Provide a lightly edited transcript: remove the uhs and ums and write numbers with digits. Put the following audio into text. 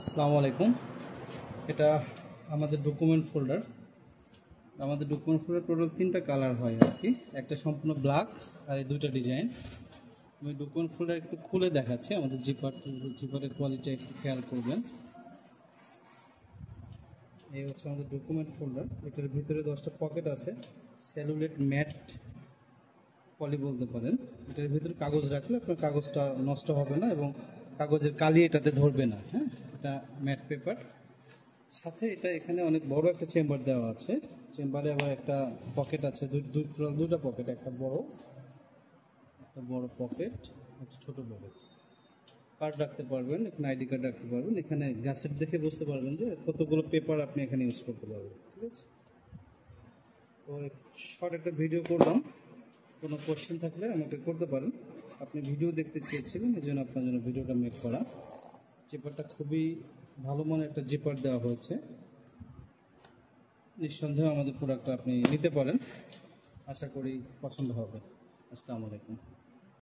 আসসালামু আলাইকুম। এটা আমাদের ডকুমেন্ট ফোল্ডার। আমাদের ডকুমেন্ট ফোল্ডার টোটাল 3টা কালার হয় আর কি। একটা সম্পূর্ণ ব্ল্যাক আর এই 2টা ডিজাইন। আমি ডকুমেন্ট ফোল্ডার একটু খুলে দেখাচ্ছি। আমাদের জিপারের কোয়ালিটি একটু খেয়াল করবেন। এই হচ্ছে আমাদের ডকুমেন্ট ফোল্ডার। এটার ভিতরে 10টা পকেট আছে। সেলুলেট ম্যাট পলি বলতে পারেন। এটার ভিতরে কাগজ রাখলে আপনার কাগজটা নষ্ট হবে না এবং কাগজের কালি এটাতে ধরবে না। হ্যাঁ, এটা ম্যাট পেপার। সাথে এটা এখানে অনেক বড় একটা চেম্বার দেওয়া আছে। চেম্বারে আবার একটা পকেট আছে, দুটা পকেট, একটা বড় পকেট, একটা ছোট পকেট। কার্ড রাখতে পারবেন, এখানে আইডি কার্ড রাখতে পারবেন। এখানে গ্যাসেট দেখে বুঝতে পারবেন যে কতগুলো পেপার আপনি এখানে ইউজ করতে পারবেন। ঠিক আছে, তো শর্ট একটা ভিডিও করলাম। কোনো কোশ্চেন থাকলে আমাকে করতে পারেন। আপনি ভিডিও দেখতে চেয়েছিলেন, এই জন্য আপনার জন্য ভিডিওটা মেক করা। জিপারটা খুবই ভালো মানের একটা জিপার দেওয়া হয়েছে। নিঃসন্দেহে আমাদের প্রোডাক্টটা আপনি নিতে পারেন, আশা করি পছন্দ হবে। আসসালামু আলাইকুম।